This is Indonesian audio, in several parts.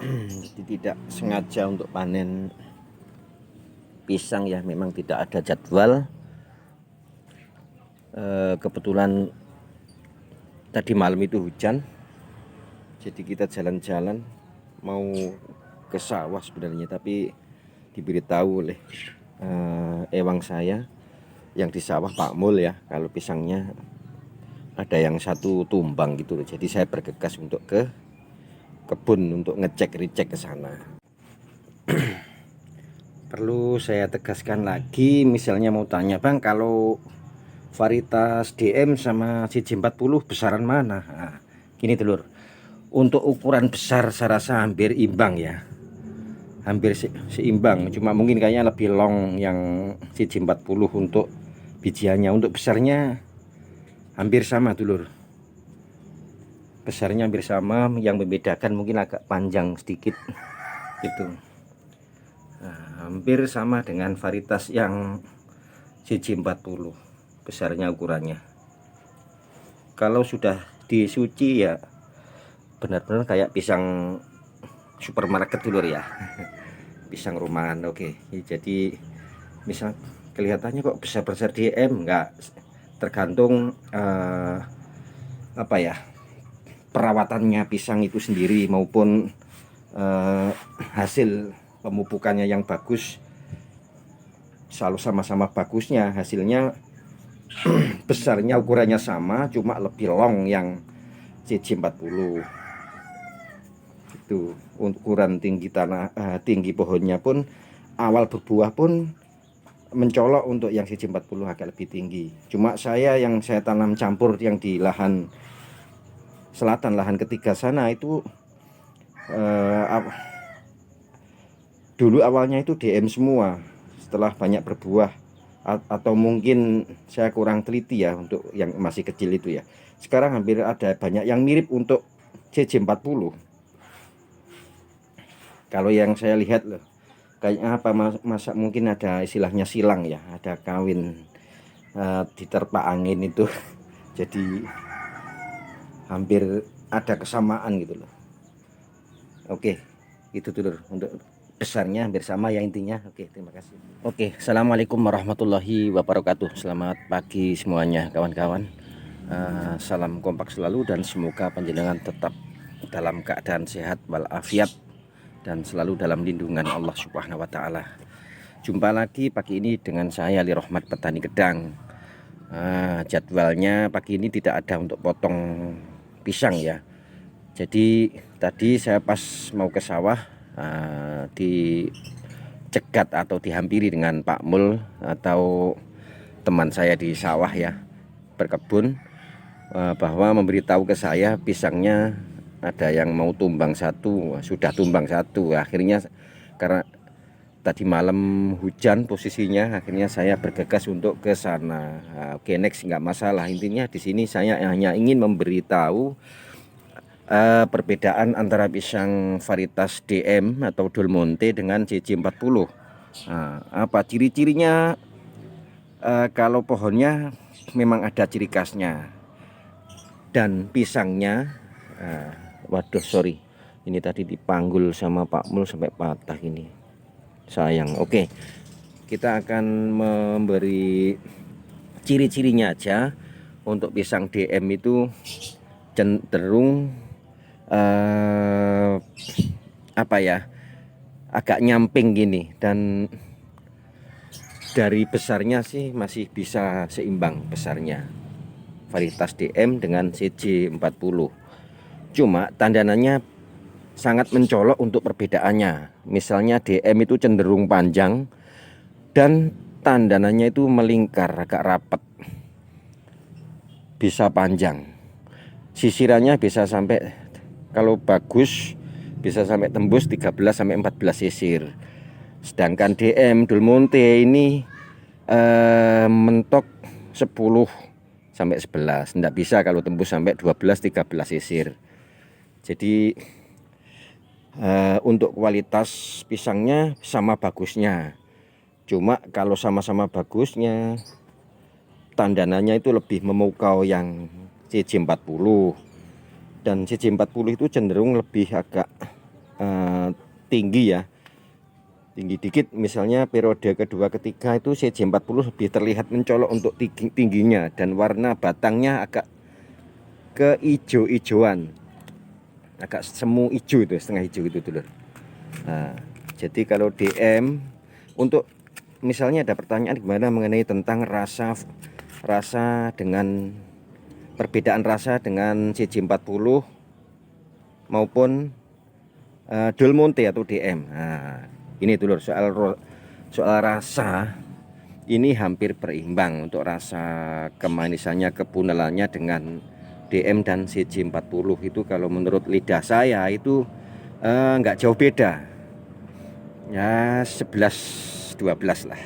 Jadi tidak sengaja untuk panen pisang ya, memang tidak ada jadwal. Kebetulan tadi malam itu hujan, jadi kita jalan-jalan mau ke sawah sebenarnya, tapi diberitahu oleh ewang saya yang di sawah, Pak Mul ya, kalau pisangnya ada yang satu tumbang gitu loh. Jadi saya bergegas untuk ke kebun untuk ngecek-recek ke sana. Perlu saya tegaskan lagi, misalnya mau tanya, Bang, kalau varietas DM sama CJ40 besaran mana? Nah, gini dulur, untuk ukuran besar saya rasa hampir imbang ya, hampir seimbang, cuma mungkin kayaknya lebih long yang CJ40 untuk bijiannya. Untuk besarnya hampir sama dulur, besarnya hampir sama, yang membedakan mungkin agak panjang sedikit gitu. Nah, hampir sama dengan varietas yang CJ40 besarnya ukurannya. Kalau sudah disuci ya benar-benar kayak pisang supermarket dulu ya, pisang rumahan. Oke, jadi misal kelihatannya kok besar-besar DM, enggak, tergantung apa ya, perawatannya pisang itu sendiri maupun hasil pemupukannya yang bagus. Selalu sama-sama bagusnya hasilnya. Besarnya ukurannya sama, cuma lebih long yang CJ40 itu. Ukuran tinggi tanah, tinggi pohonnya pun, awal berbuah pun mencolok untuk yang CJ40 agak lebih tinggi. Cuma yang saya tanam campur yang di lahan selatan, lahan ketiga sana itu dulu awalnya itu DM semua, setelah banyak berbuah, atau mungkin saya kurang teliti ya untuk yang masih kecil itu ya. Sekarang hampir ada banyak yang mirip untuk CJ40. Kalau yang saya lihat loh, kayaknya apa, masa mungkin ada istilahnya silang ya, ada kawin diterpa angin itu. Jadi hampir ada kesamaan gitu loh. Oke, itu dulu untuk besarnya hampir sama ya intinya. Oke, terima kasih. Oke, assalamualaikum warahmatullahi wabarakatuh. Selamat pagi semuanya kawan-kawan. Salam kompak selalu dan semoga panjenengan tetap dalam keadaan sehat walafiat dan selalu dalam lindungan Allah Subhanahu wa taala. Jumpa lagi pagi ini dengan saya Ali Rohmat, petani gedang. Jadwalnya pagi ini tidak ada untuk potong pisang ya. Jadi tadi saya pas mau ke sawah, dicegat atau dihampiri dengan Pak Mul atau teman saya di sawah ya, berkebun, bahwa memberitahu ke saya pisangnya ada yang mau tumbang satu, sudah tumbang satu. Akhirnya karena tadi malam hujan posisinya, akhirnya saya bergegas untuk ke sana. Oke, next, nggak masalah. Intinya di sini saya hanya ingin memberitahu perbedaan antara pisang varietas DM atau Del Monte dengan CJ40. Apa ciri-cirinya? Kalau pohonnya memang ada ciri khasnya, dan pisangnya, waduh sorry, ini tadi dipanggul sama Pak Mul sampai patah ini, sayang. Oke, kita akan memberi ciri-cirinya aja. Untuk pisang DM itu cenderung apa ya, agak nyamping gini, dan dari besarnya sih masih bisa seimbang besarnya varietas DM dengan CJ40. Cuma tandanannya sangat mencolok untuk perbedaannya. Misalnya DM itu cenderung panjang dan tandanannya itu melingkar, agak rapat, bisa panjang. Sisirannya bisa sampai, kalau bagus bisa sampai tembus 13-14 sisir. Sedangkan DM Del Monte ini mentok 10-11, tidak bisa kalau tembus sampai 12-13 sisir. Jadi untuk kualitas pisangnya sama bagusnya. Cuma kalau sama-sama bagusnya, tandanannya itu lebih memukau yang CJ40, dan CJ40 itu cenderung lebih agak tinggi ya, tinggi dikit, misalnya periode kedua ketiga itu CJ40 lebih terlihat mencolok untuk tingginya, dan warna batangnya agak keijo-ijoan, agak semu hijau itu, setengah hijau itu dulur. Nah, jadi kalau DM, untuk misalnya ada pertanyaan gimana mengenai tentang rasa dengan perbedaan rasa dengan CJ40 maupun Del Monte atau DM. Nah, ini dulur, soal rasa ini hampir berimbang untuk rasa kemanisannya, kepunalannya dengan DM dan CJ40 itu kalau menurut lidah saya itu nggak jauh beda ya, 11-12 lah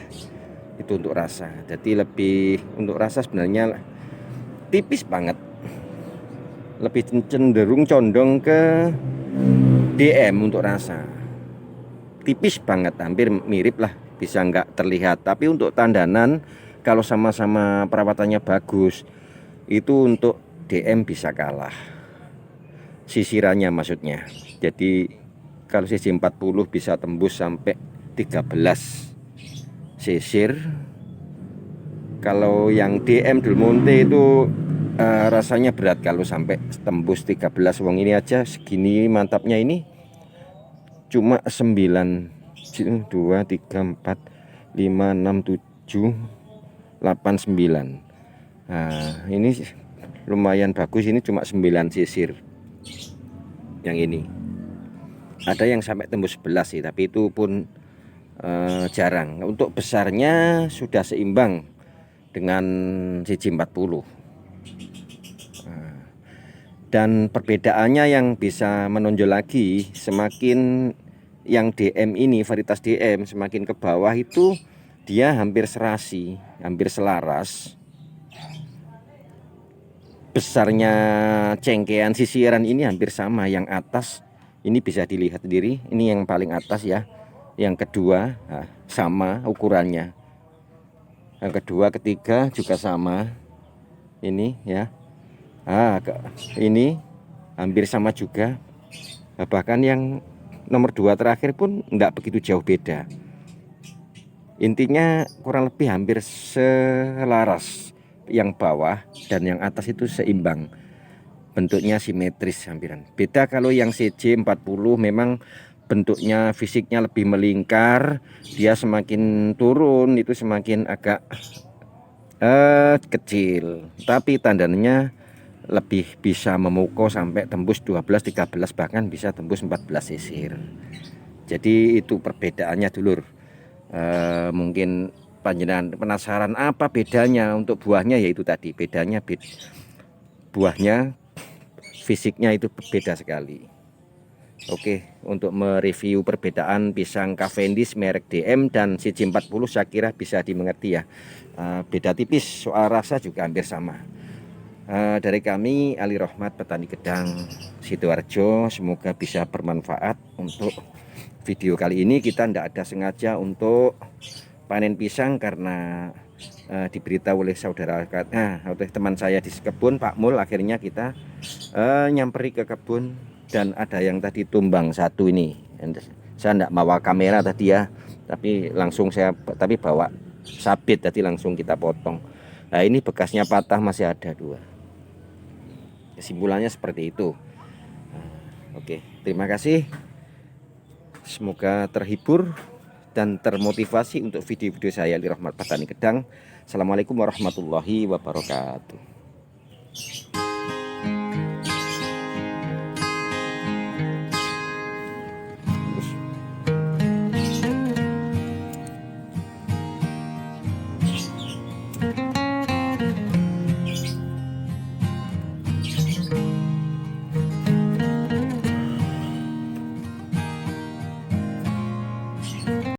itu untuk rasa. Jadi lebih untuk rasa sebenarnya tipis banget, lebih cenderung condong ke DM untuk rasa, tipis banget, hampir mirip lah, bisa nggak terlihat. Tapi untuk tandanan kalau sama-sama perawatannya bagus itu untuk DM bisa kalah, sisirannya maksudnya. Jadi kalau CJ40 bisa tembus sampai 13 sisir, kalau yang DM Del Monte itu rasanya berat kalau sampai tembus 13. Wong ini aja segini mantapnya ini cuma 9, 2, 3, 4, 5, 6, 7, 8, 9. Nah, ini lumayan bagus, ini cuma 9 sisir. Yang ini ada yang sampai tembus 11 sih, tapi itu pun jarang. Untuk besarnya sudah seimbang dengan CJ40. Dan perbedaannya yang bisa menonjol lagi, semakin yang DM ini, varietas DM semakin ke bawah itu dia hampir serasi, hampir selaras. Besarnya cengkean sisiran ini hampir sama. Yang atas ini bisa dilihat sendiri, ini yang paling atas ya. Yang kedua sama ukurannya, yang kedua ketiga juga sama ini ya. Ini hampir sama juga. Bahkan yang nomor 2 terakhir pun enggak begitu jauh beda. Intinya kurang lebih hampir selaras, yang bawah dan yang atas itu seimbang, bentuknya simetris hampiran. Beda kalau yang CJ40 memang bentuknya, fisiknya lebih melingkar, dia semakin turun itu semakin agak kecil, tapi tandannya lebih bisa memukau sampai tembus 12-13, bahkan bisa tembus 14 sisir. Jadi itu perbedaannya dulur. Mungkin panjenengan penasaran apa bedanya untuk buahnya, yaitu tadi bedanya, buahnya fisiknya itu beda sekali. Oke, untuk mereview perbedaan pisang Cavendish merek DM dan CJ40 saya kira bisa dimengerti ya. Beda tipis, soal rasa juga hampir sama. Dari kami Ali Rohmat, petani gedang Sidoarjo, semoga bisa bermanfaat. Untuk video kali ini kita tidak ada sengaja untuk panen pisang karena diberitahu oleh oleh teman saya di kebun, Pak Mul. Akhirnya kita nyamperi ke kebun dan ada yang tadi tumbang satu ini. Saya tidak bawa kamera tadi ya, tapi langsung tapi bawa sabit tadi, langsung kita potong. Nah, ini bekasnya patah masih ada 2. Kesimpulannya seperti itu. Oke, terima kasih. Semoga terhibur dan termotivasi untuk video-video saya Ali Rohmat, petani gedang. Assalamualaikum warahmatullahi wabarakatuh.